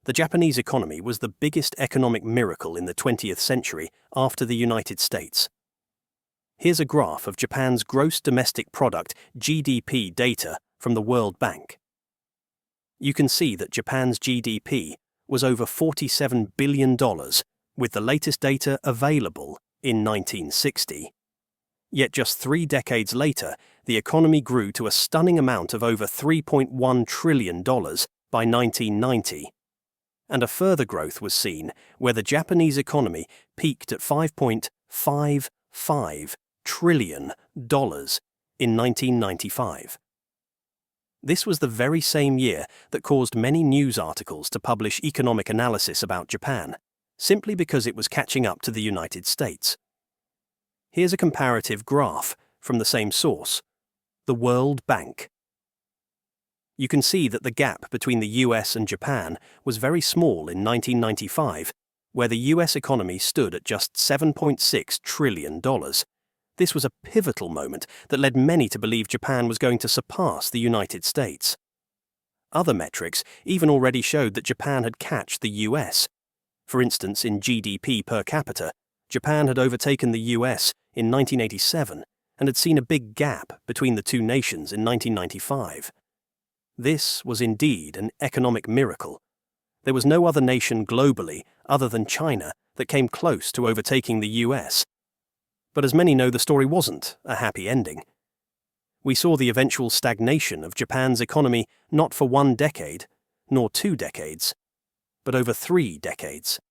the Japanese economy was the biggest economic miracle in the 20th century after the United States. Here's a graph of Japan's gross domestic product (GDP) data from the World Bank. You can see that Japan's GDP was over $47 billion, with the latest data available in 1960. Yet just 3 decades later, the economy grew to a stunning amount of over $3.1 trillion by 1990. And a further growth was seen, where the Japanese economy peaked at $5.55 trillion in 1995. This was the very same year that caused many news articles to publish economic analysis about Japan, simply because it was catching up to the United States. Here's a comparative graph from the same source, the World Bank. You can see that the gap between the US and Japan was very small in 1995, where the US economy stood at just $7.6 trillion. This was a pivotal moment that led many to believe Japan was going to surpass the United States. Other metrics even already showed that Japan had catched the US. For instance, in GDP per capita, Japan had overtaken the US in 1987 and had seen a big gap between the two nations in 1995. This was indeed an economic miracle. There was no other nation globally, other than China, that came close to overtaking the US. But as many know, the story wasn't a happy ending. We saw the eventual stagnation of Japan's economy not for 1 decade, nor 2 decades, but over 3 decades.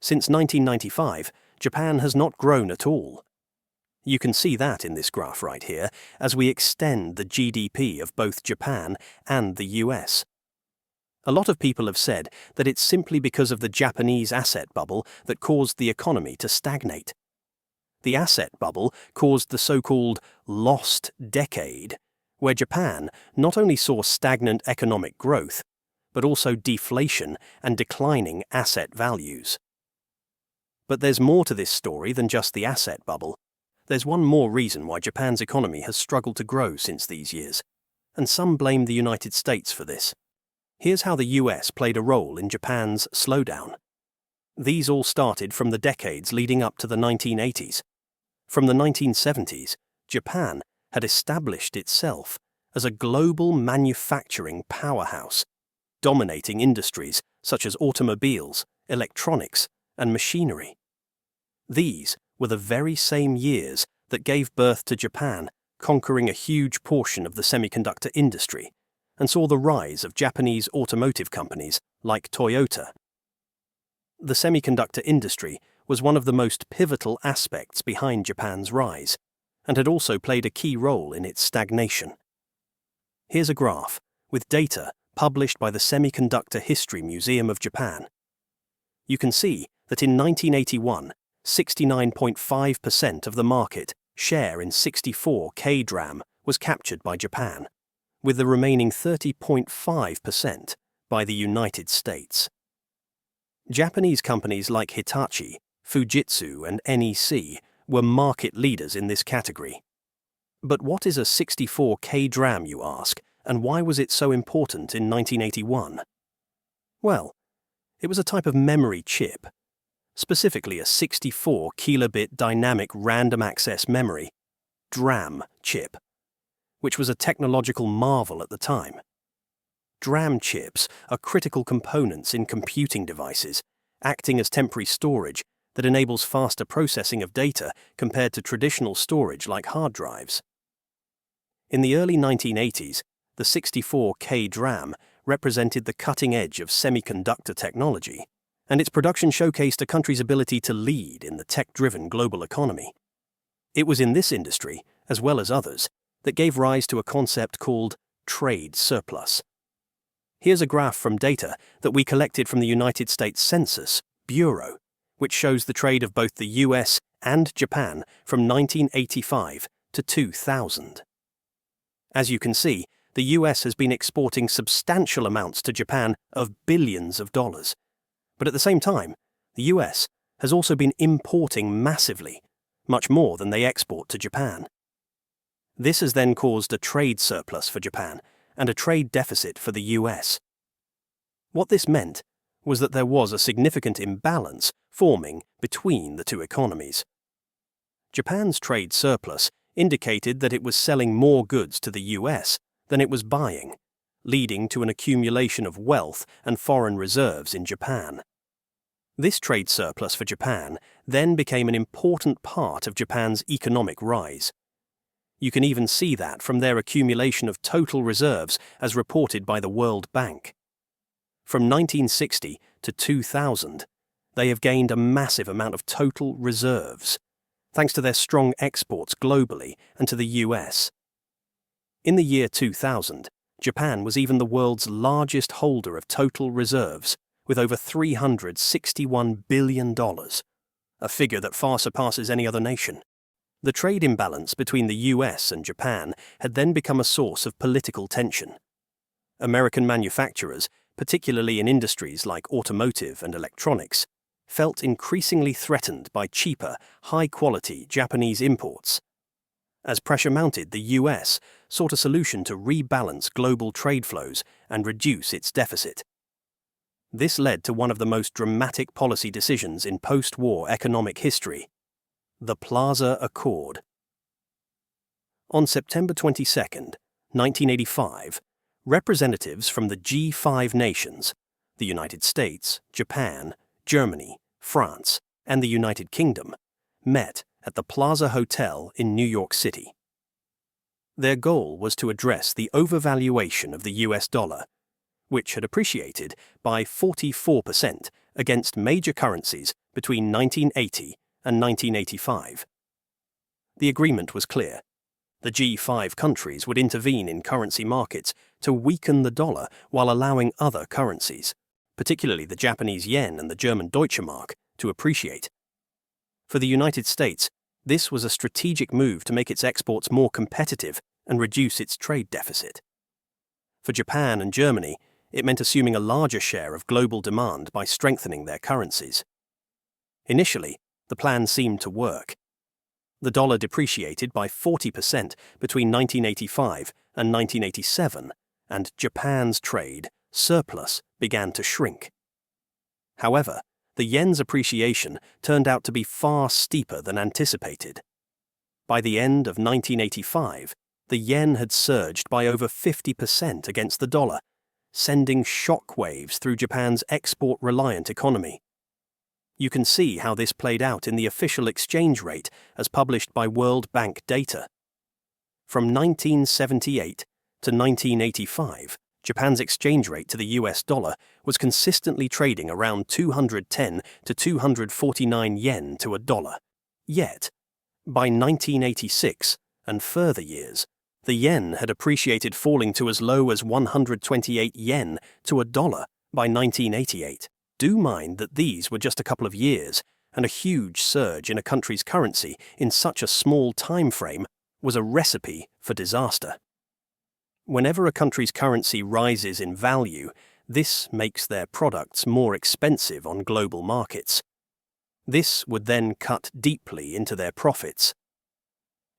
Since 1995, Japan has not grown at all. You can see that in this graph right here, as we extend the GDP of both Japan and the US. A lot of people have said that it's simply because of the Japanese asset bubble that caused the economy to stagnate. The asset bubble caused the so-called lost decade, where Japan not only saw stagnant economic growth, but also deflation and declining asset values. But there's more to this story than just the asset bubble. There's one more reason why Japan's economy has struggled to grow since these years, and some blame the United States for this. Here's how the US played a role in Japan's slowdown. These all started from the decades leading up to the 1980s. From the 1970s, Japan had established itself as a global manufacturing powerhouse, dominating industries such as automobiles, electronics, and machinery. These were the very same years that gave birth to Japan conquering a huge portion of the semiconductor industry and saw the rise of Japanese automotive companies like Toyota. The semiconductor industry was one of the most pivotal aspects behind Japan's rise and had also played a key role in its stagnation. Here's a graph with data published by the Semiconductor History Museum of Japan. You can see that in 1981, 69.5% of the market share in 64 kDRAM was captured by Japan, with the remaining 30.5% by the United States. Japanese companies like Hitachi, Fujitsu, and NEC were market leaders in this category. But what is a 64 kDRAM, you ask, and why was it so important in 1981? Well, it was a type of memory chip, specifically a 64 kilobit dynamic random access memory, DRAM chip, which was a technological marvel at the time. DRAM chips are critical components in computing devices, acting as temporary storage that enables faster processing of data compared to traditional storage like hard drives. In the early 1980s, the 64 kDRAM represented the cutting edge of semiconductor technology, and its production showcased a country's ability to lead in the tech-driven global economy. It was in this industry, as well as others, that gave rise to a concept called trade surplus. Here's a graph from data that we collected from the United States Census Bureau, which shows the trade of both the US and Japan from 1985 to 2000. As you can see, the US has been exporting substantial amounts to Japan of billions of dollars. But at the same time, the US has also been importing massively, much more than they export to Japan. This has then caused a trade surplus for Japan and a trade deficit for the US. What this meant was that there was a significant imbalance forming between the two economies. Japan's trade surplus indicated that it was selling more goods to the US than it was buying, leading to an accumulation of wealth and foreign reserves in Japan. This trade surplus for Japan then became an important part of Japan's economic rise. You can even see that from their accumulation of total reserves as reported by the World Bank. From 1960 to 2000, they have gained a massive amount of total reserves, thanks to their strong exports globally and to the US. In the year 2000, Japan was even the world's largest holder of total reserves, with over $361 billion, a figure that far surpasses any other nation. The trade imbalance between the US and Japan had then become a source of political tension. American manufacturers, particularly in industries like automotive and electronics, felt increasingly threatened by cheaper, high-quality Japanese imports. As pressure mounted, the US sought a solution to rebalance global trade flows and reduce its deficit. This led to one of the most dramatic policy decisions in post-war economic history, the Plaza Accord. On September 22, 1985, representatives from the G5 nations, the United States, Japan, Germany, France, and the United Kingdom, met at the Plaza Hotel in New York City. Their goal was to address the overvaluation of the US dollar, which had appreciated by 44% against major currencies between 1980 and 1985. The agreement was clear. The G5 countries would intervene in currency markets to weaken the dollar while allowing other currencies, particularly the Japanese yen and the German Deutsche Mark, to appreciate. For the United States, this was a strategic move to make its exports more competitive and reduce its trade deficit. For Japan and Germany, it meant assuming a larger share of global demand by strengthening their currencies. Initially, the plan seemed to work. The dollar depreciated by 40% between 1985 and 1987, and Japan's trade surplus began to shrink. However, the yen's appreciation turned out to be far steeper than anticipated. By the end of 1985, the yen had surged by over 50% against the dollar, sending shockwaves through Japan's export-reliant economy. You can see how this played out in the official exchange rate as published by World Bank data. From 1978 to 1985, Japan's exchange rate to the US dollar was consistently trading around 210 to 249 yen to a dollar. Yet, by 1986 and further years, the yen had appreciated, falling to as low as 128 yen to a dollar by 1988. Do mind that these were just a couple of years, and a huge surge in a country's currency in such a small time frame was a recipe for disaster. Whenever a country's currency rises in value, this makes their products more expensive on global markets. This would then cut deeply into their profits.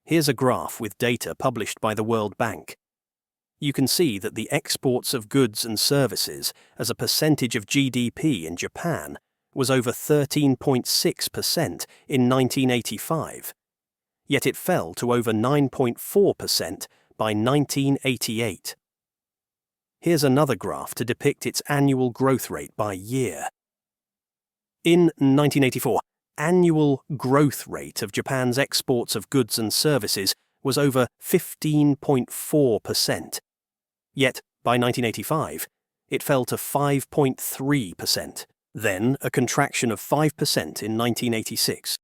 Here's a graph with data published by the World Bank. You can see that the exports of goods and services as a percentage of GDP in Japan was over 13.6% in 1985, yet it fell to over 9.4% by 1988. Here's another graph to depict its annual growth rate by year. In 1984, annual growth rate of Japan's exports of goods and services was over 15.4%. Yet, by 1985, it fell to 5.3%, then a contraction of 5% in 1986.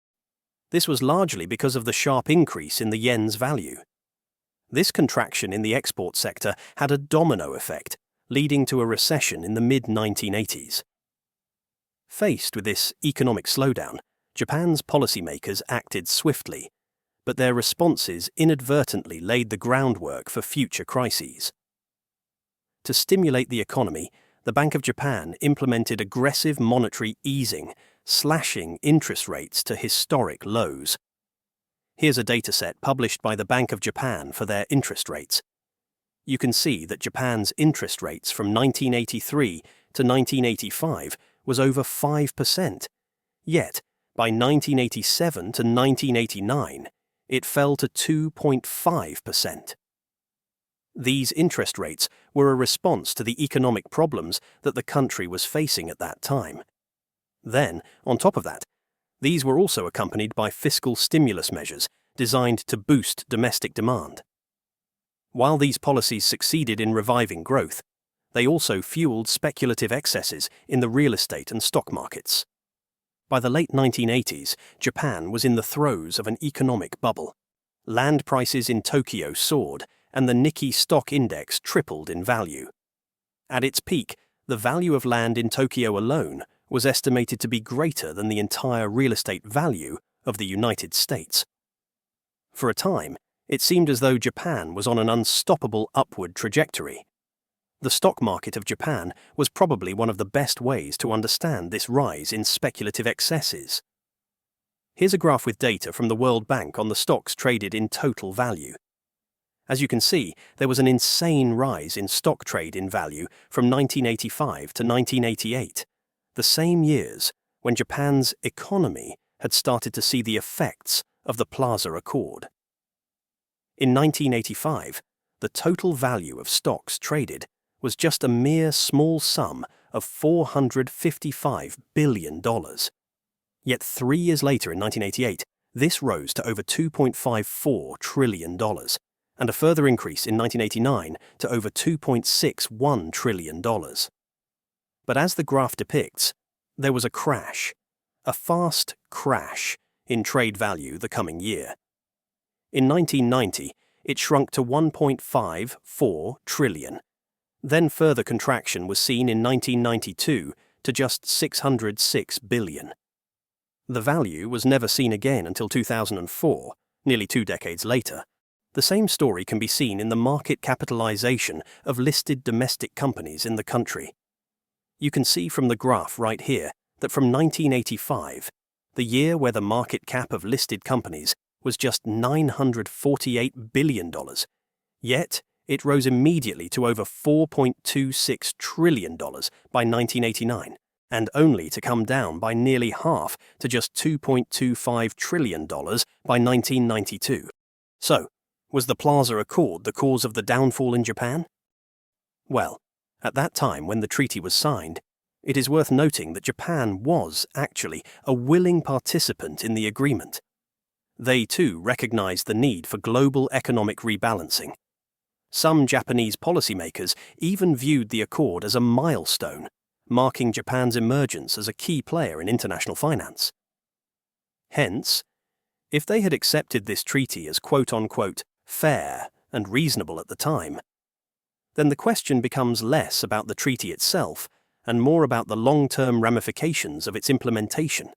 This was largely because of the sharp increase in the yen's value. This contraction in the export sector had a domino effect, leading to a recession in the mid-1980s. Faced with this economic slowdown, Japan's policymakers acted swiftly, but their responses inadvertently laid the groundwork for future crises. To stimulate the economy, the Bank of Japan implemented aggressive monetary easing, slashing interest rates to historic lows. Here's a dataset published by the Bank of Japan for their interest rates. You can see that Japan's interest rates from 1983 to 1985 was over 5%. Yet, by 1987 to 1989, it fell to 2.5%. These interest rates were a response to the economic problems that the country was facing at that time. Then, on top of that, these were also accompanied by fiscal stimulus measures designed to boost domestic demand. While these policies succeeded in reviving growth, they also fueled speculative excesses in the real estate and stock markets. By the late 1980s, Japan was in the throes of an economic bubble. Land prices in Tokyo soared, and the Nikkei stock index tripled in value. At its peak, the value of land in Tokyo alone was estimated to be greater than the entire real estate value of the United States. For a time, it seemed as though Japan was on an unstoppable upward trajectory. The stock market of Japan was probably one of the best ways to understand this rise in speculative excesses. Here's a graph with data from the World Bank on the stocks traded in total value. As you can see, there was an insane rise in stock trade in value from 1985 to 1988, the same years when Japan's economy had started to see the effects of the Plaza Accord. In 1985, the total value of stocks traded was just a mere small sum of $455 billion. Yet 3 years later, in 1988, this rose to over $2.54 trillion, and a further increase in 1989 to over $2.61 trillion. But as the graph depicts, there was a crash, a fast crash in trade value the coming year. In 1990, it shrunk to $1.54 trillion. Then further contraction was seen in 1992 to just $606 billion. The value was never seen again until 2004, nearly 2 decades later. The same story can be seen in the market capitalization of listed domestic companies in the country. You can see from the graph right here that from 1985, the year where the market cap of listed companies was just $948 billion, yet it rose immediately to over $4.26 trillion by 1989, and only to come down by nearly half to just $2.25 trillion by 1992. So, was the Plaza Accord the cause of the downfall in Japan? Well, at that time when the treaty was signed, it is worth noting that Japan was actually a willing participant in the agreement. They too recognized the need for global economic rebalancing. Some Japanese policymakers even viewed the accord as a milestone, marking Japan's emergence as a key player in international finance. Hence, if they had accepted this treaty as quote-unquote fair and reasonable at the time, then the question becomes less about the treaty itself and more about the long-term ramifications of its implementation.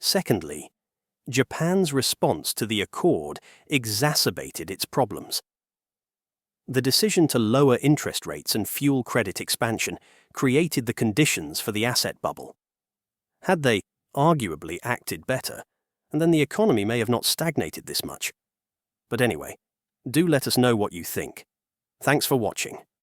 Secondly, Japan's response to the accord exacerbated its problems. The decision to lower interest rates and fuel credit expansion created the conditions for the asset bubble. Had they arguably acted better, and then the economy may have not stagnated this much. But anyway, do let us know what you think. Thanks for watching.